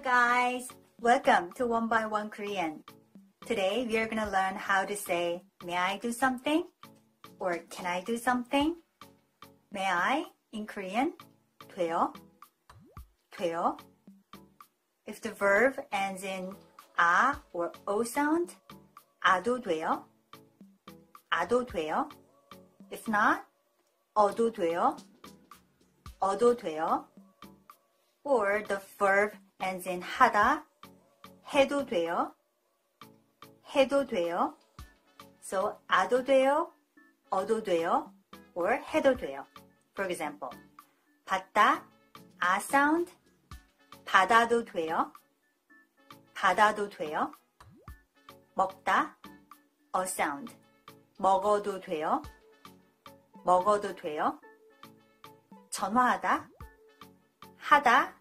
guys! Welcome to One by One Korean. Today we are going to learn how to say may I do something or can I do something? May I in Korean 돼요? 돼요? If the verb ends in a or o sound, 아도 돼요? 아도 돼요? If not, 어도 돼요? 어도 돼요? Or the verb ends in 하다, 해도 돼요? 해도 돼요? So, 아도 돼요? 어도 돼요? Or 해도 돼요? For example, 받다, a sound, 받아도 돼요? 받아도 돼요? 먹다, a sound, 먹어도 돼요? 먹어도 돼요? 전화하다, 하다,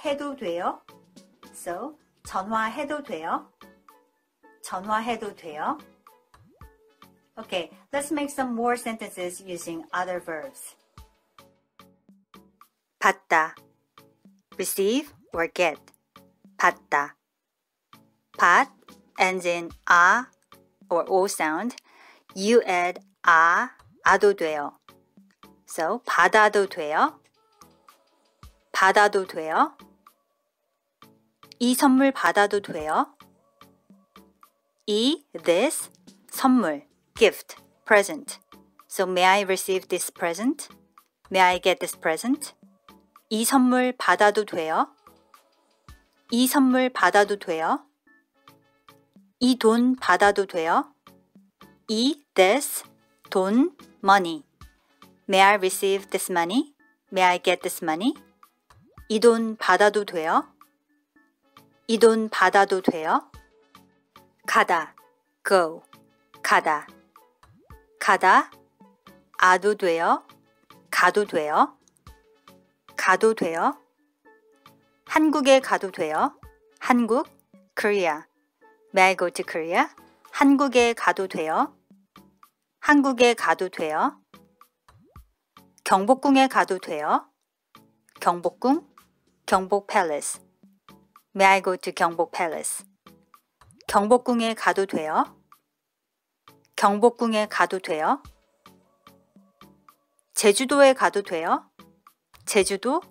해도 돼요? So, 전화해도 돼요? 전화해도 돼요? Okay, let's make some more sentences using other verbs. 받다, receive or get. 받다. 받 ends in a or o sound. You add a, 아도 돼요. So, 받아도 돼요? 받아도 돼요? 이 선물 받아도 돼요? this, 선물, gift, present. So, may I receive this present? May I get this present? 이 선물 받아도 돼요? 이 선물 받아도 돼요? 이 돈 받아도 돼요? this, 돈, money. May I receive this money? May I get this money? 이 돈 받아도 돼요? 이 돈 받아도 돼요? 가다, go, 가다. 가다, 아도 돼요? 가도 돼요? 가도 돼요? 한국에 가도 돼요? 한국, Korea. May I go to Korea? 한국에 가도 돼요? 한국에 가도 돼요? 경복궁에 가도 돼요? 경복궁, 경복 Palace. May I go to 경복 Palace? 경복궁에 가도 돼요? 경복궁에 가도 돼요? 제주도에 가도 돼요? 제주도,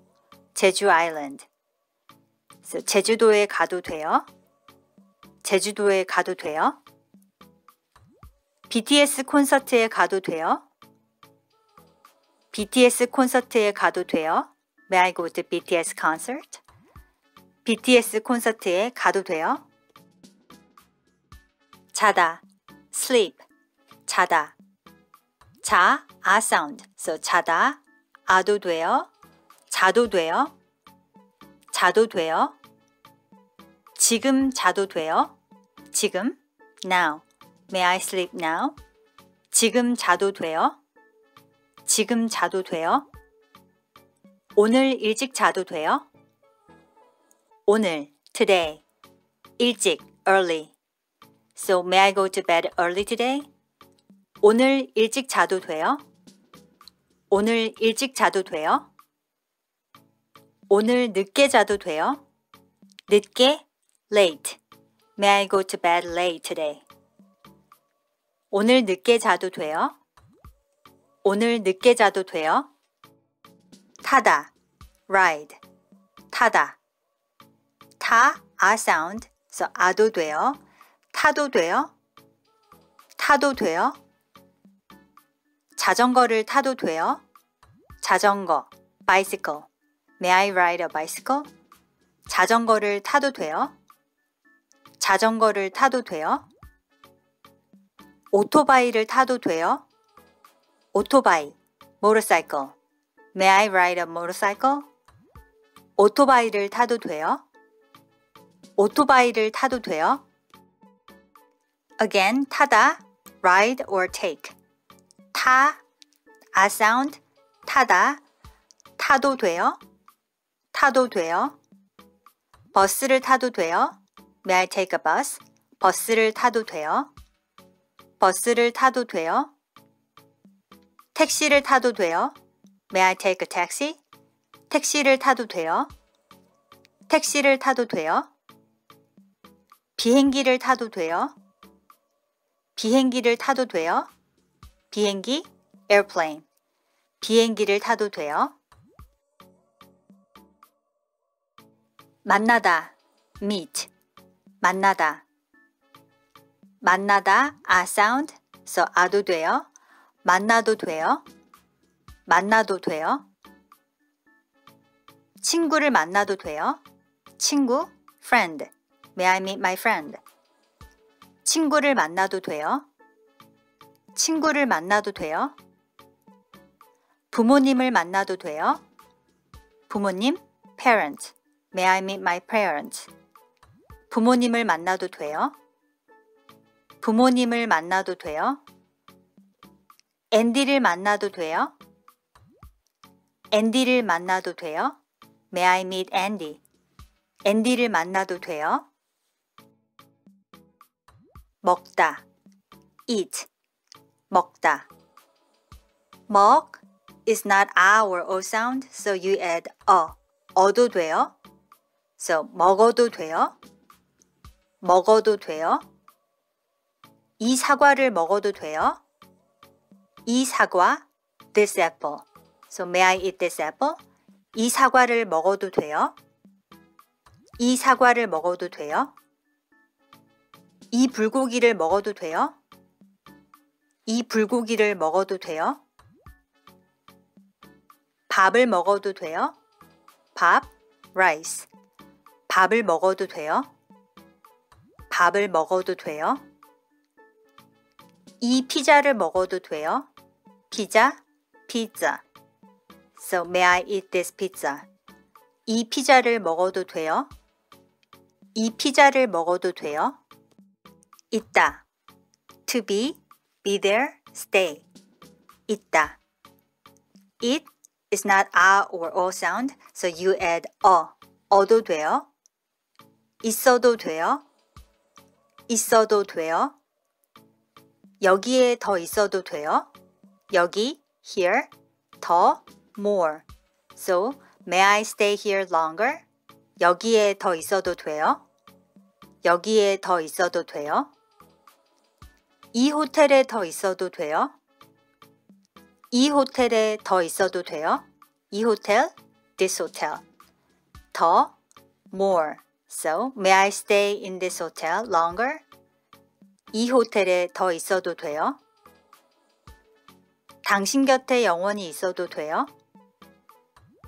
제주 Island. So, 제주도에 가도 돼요? 제주도에 가도 돼요? BTS 콘서트에 가도 돼요? BTS 콘서트에 가도 돼요? May I go to BTS concert? BTS 콘서트에 가도 돼요? 자다, sleep, 자다. 자, a sound. So, 자다, 아도 돼요? 자도 돼요? 자도 돼요? 지금 자도 돼요? 지금, now. May I sleep now? 지금 자도 돼요? 지금 자도 돼요? 오늘 일찍 자도 돼요? 오늘, today. 일찍, early. So, may I go to bed early today? 오늘 일찍 자도 돼요? 오늘 일찍 자도 돼요? 오늘 늦게 자도 돼요? 늦게, late. May I go to bed late today? 오늘 늦게 자도 돼요? 오늘 늦게 자도 돼요? 타다, ride. 타다. 타, a sound. So, 아도 돼요? 타도 돼요? 타도 돼요? 자전거를 타도 돼요? 자전거, bicycle. May I ride a bicycle? 자전거를 타도 돼요? 자전거를 타도 돼요? 오토바이를 타도 돼요? 오토바이, motorcycle. May I ride a motorcycle? 오토바이를 타도 돼요? 오토바이를 타도 돼요? Again, 타다, ride or take. 타, a sound, 타다, 타도 돼요? 타도 돼요? 버스를 타도 돼요? May I take a bus? 버스를 타도 돼요? 버스를 타도 돼요? 택시를 타도 돼요? May I take a taxi? 택시를 타도 돼요? 택시를 타도 돼요? 비행기를 타도 돼요? 비행기를 타도 돼요? 비행기, airplane. 비행기를 타도 돼요? 만나다, meet. 만나다. 만나다, sound. So 아도 돼요? 만나도 돼요? 만나도 돼요? 친구를 만나도 돼요? 친구, friend. May I meet my friend? 친구를 만나도 돼요? 친구를 만나도 돼요? 부모님을 만나도 돼요? 부모님, parent. May I meet my parents? 부모님을 만나도 돼요? 부모님을 만나도 돼요? 앤디를 만나도 돼요? 앤디를 만나도 돼요? May I meet Andy? 앤디를 만나도 돼요? 먹다, eat. 먹다. 먹 is not a or o sound, so you add a. 어도 돼요? So 먹어도 돼요? 먹어도 돼요? 이 사과를 먹어도 돼요? 이 사과, this apple. So may I eat this apple? 이 사과를 먹어도 돼요? 이 사과를 먹어도 돼요? 이 불고기를 먹어도 돼요? 이 불고기를 먹어도 돼요? 밥을 먹어도 돼요? 밥, rice. 밥을 먹어도 돼요? 밥을 먹어도 돼요? 이 피자를 먹어도 돼요? 피자, pizza. So may I eat this pizza? 이 피자를 먹어도 돼요? 이 피자를 먹어도 돼요? 있다. To be there, stay. 있다. It is not a or o sound, so you add a. 어도 돼요? 있어도 돼요? 있어도 돼요? 여기에 더 있어도 돼요? 여기, here, 더, more. So, may I stay here longer? 여기에 더 있어도 돼요? 여기에 더 있어도 돼요? 이 호텔에 더 있어도 돼요? 이 호텔에 더 있어도 돼요? 이 호텔, this hotel. 더, more. So, may I stay in this hotel longer? 이 호텔에 더 있어도 돼요? 당신 곁에 영원히 있어도 돼요?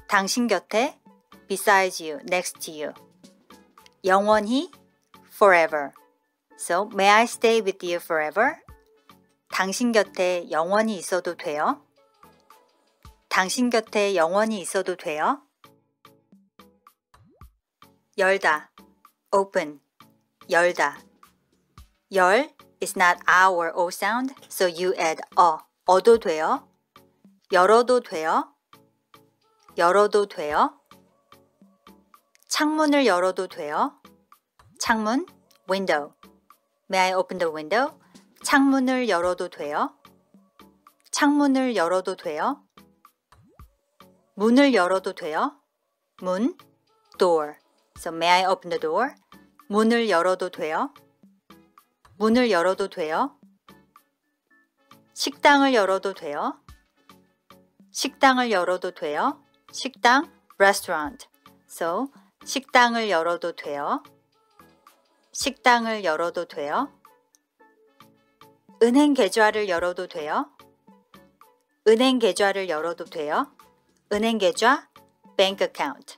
당신 곁에, besides you, next to you. 영원히, forever. So, may I stay with you forever? 당신 곁에 영원히 있어도 돼요? 당신 곁에 영원히 있어도 돼요? 열다, open. 열다. 열 is not a or o sound, so you add a. 어도 돼요? 열어도 돼요? 열어도 돼요? 창문을 열어도 돼요? 창문, window. May I open the window? 창문을 열어도 돼요? 창문을 열어도 돼요? 문을 열어도 돼요? 문, door. So may I open the door? 문을 열어도 돼요? 문을 열어도 돼요? 식당을 열어도 돼요? 식당을 열어도 돼요? 식당, restaurant. So, 식당을 열어도 돼요? 식당을 열어도 돼요? 은행 계좌를 열어도 돼요? 은행 계좌를 열어도 돼요? 은행 계좌, bank account.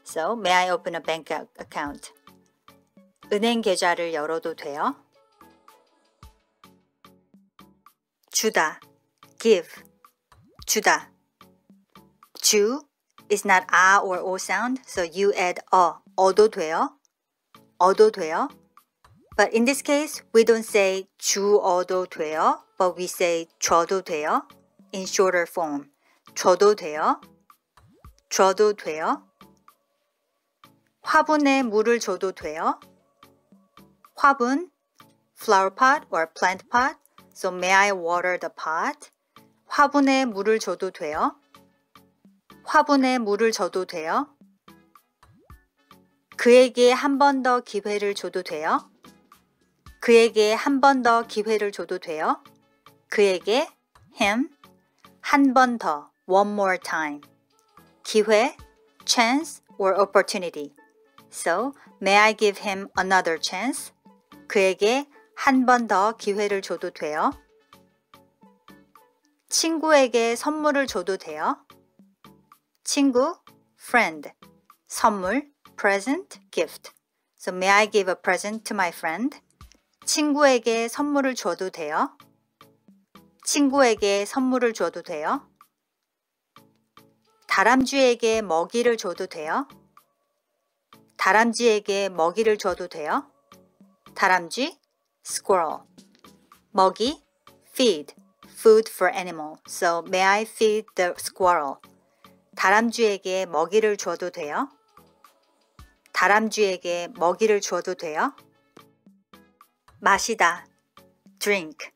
So, may I open a bank account? 은행 계좌를 열어도 돼요? 주다, give. 주다. 주 is not a or o sound, so you add a. 어도 돼요? 어도 돼요? But in this case, we don't say 주어도 돼요, but we say 줘도 돼요 in shorter form. 줘도 돼요? 줘도 돼요? 화분에 물을 줘도 돼요? 화분, flower pot or plant pot. So may I water the pot? 화분에 물을 줘도 돼요? 화분에 물을 줘도 돼요? 그에게 한 번 더 기회를 줘도 돼요? 그에게 한 번 더 기회를 줘도 돼요? 그에게 him 한 번 더 one more time 기회 chance or opportunity So, may I give him another chance? 그에게 한 번 더 기회를 줘도 돼요? 친구에게 선물을 줘도 돼요? 친구, friend, 선물, present, gift. So, may I give a present to my friend? 친구에게 선물을 줘도 돼요? 친구에게 선물을 줘도 돼요? 다람쥐에게 먹이를 줘도 돼요? 다람쥐에게 먹이를 줘도 돼요? 다람쥐, squirrel. 먹이, feed, food for animal. So, may I feed the squirrel? 다람쥐에게 먹이를 줘도 돼요? 다람쥐에게 먹이를 줘도 돼요? 마시다, drink,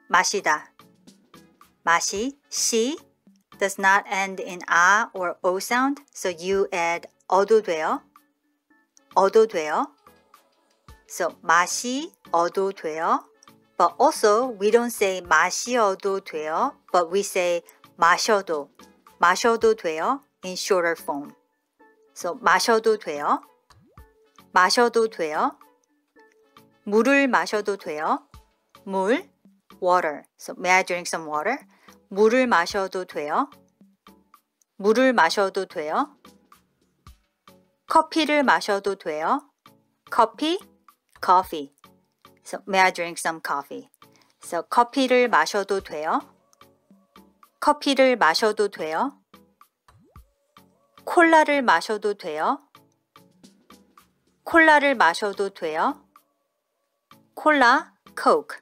마시다. 마시, she, does not end in a or o sound, so you add 어도 돼요? 어도 돼요? So, 마시어도 돼요? But also, we don't say 마시어도 돼요, but we say 마셔도, 마셔도 돼요 in shorter form. So, 마셔도 돼요? 마셔도 돼요? 물을 마셔도 돼요? 물, water. So, may I drink some water? 물을 마셔도 돼요? 물을 마셔도 돼요? 커피를 마셔도 돼요? 커피, coffee. So, may I drink some coffee? So, 커피를 마셔도 돼요? 커피를 마셔도 돼요? 콜라를 마셔도 돼요? 콜라를 마셔도 돼요? 콜라, coke.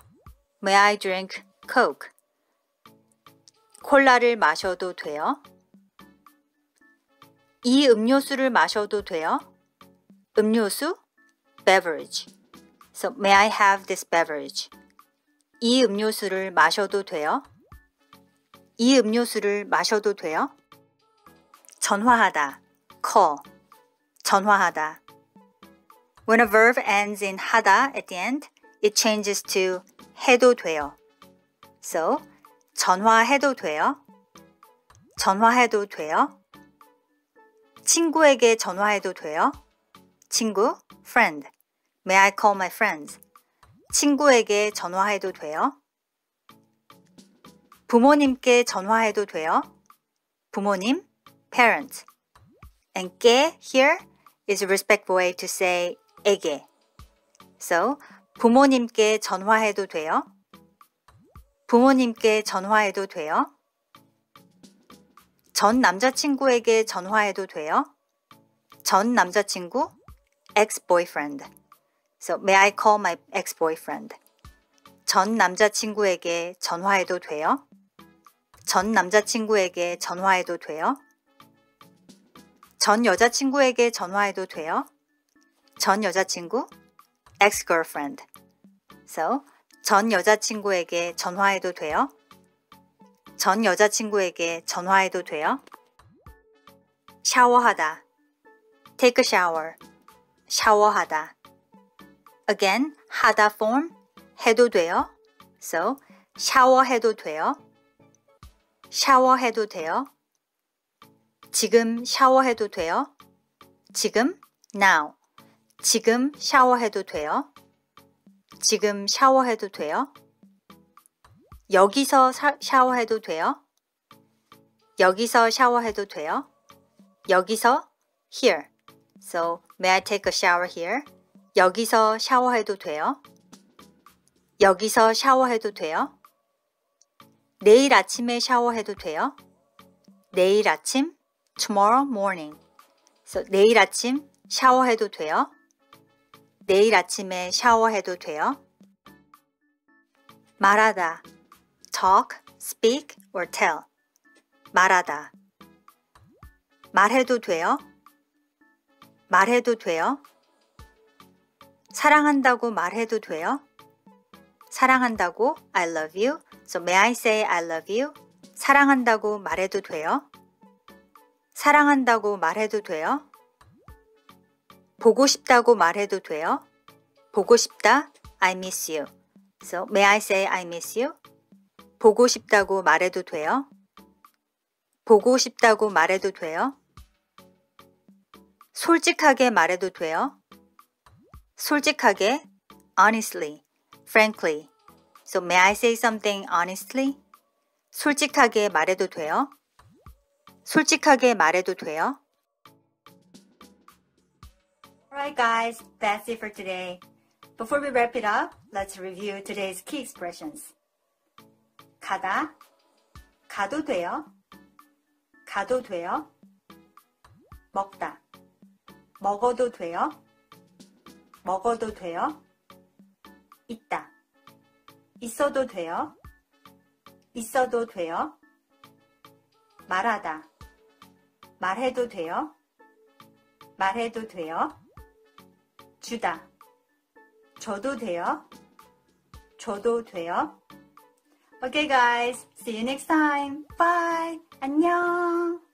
May I drink coke? 콜라를 마셔도 돼요? 이 음료수를 마셔도 돼요? 음료수, beverage. So, may I have this beverage? 이 음료수를 마셔도 돼요? 이 음료수를 마셔도 돼요? 전화하다, call. 전화하다. When a verb ends in 하다 at the end, it changes to 해도 돼요. So, 전화해도 돼요? 전화해도 돼요? 친구에게 전화해도 돼요? 친구, friend. May I call my friends? 친구에게 전화해도 돼요? 부모님께 전화해도 돼요? 부모님, parents. And 께 here is a respectful way to say 에게. So, 부모님께 전화해도 돼요? 부모님께 전화해도 돼요? 전 남자친구에게 전화해도 돼요? 전 남자친구, ex-boyfriend. So, may I call my ex-boyfriend? 전 남자친구에게 전화해도 돼요? 전 남자친구에게 전화해도 돼요? 전 여자친구에게 전화해도 돼요? 전 여자친구, ex-girlfriend. So, 전 여자친구에게 전화해도 돼요? 전 여자친구에게 전화해도 돼요? 샤워하다, take a shower. 샤워하다. Again, 하다 form, 해도 돼요? So, 샤워해도 돼요? 샤워해도 돼요? 지금 샤워해도 돼요? 지금, now. 지금 샤워해도 돼요? 지금 샤워해도 돼요? 여기서 샤워해도 돼요? 여기서 샤워해도 돼요? 여기서, here. So, may I take a shower here? 여기서 샤워해도 돼요? 여기서 샤워해도 돼요? 내일 아침에 샤워해도 돼요? 내일 아침, tomorrow morning. So, 내일 아침 샤워해도 돼요? 내일 아침에 샤워해도 돼요? 말하다, talk, speak, or tell. 말하다. 말해도 돼요? 말해도 돼요? 사랑한다고 말해도 돼요? 사랑한다고 I love you. So may I say I love you? 사랑한다고 말해도 돼요? 사랑한다고 말해도 돼요? 보고 싶다고 말해도 돼요? 보고 싶다, I miss you. So, may I say I miss you? 보고 싶다고 말해도 돼요? 보고 싶다고 말해도 돼요? 솔직하게 말해도 돼요? 솔직하게, honestly, frankly. So, may I say something honestly? 솔직하게 말해도 돼요? 솔직하게 말해도 돼요? Alright guys, that's it for today. Before we wrap it up, let's review today's key expressions. 가다, 가도 돼요? 가도 돼요? 먹다, 먹어도 돼요? 먹어도 돼요? 있다, 있어도 돼요? 있어도 돼요? 말하다, 말해도 돼요? 말해도 돼요? 주다, 줘도 돼요? 줘도 돼요? Okay guys, see you next time. Bye. 안녕.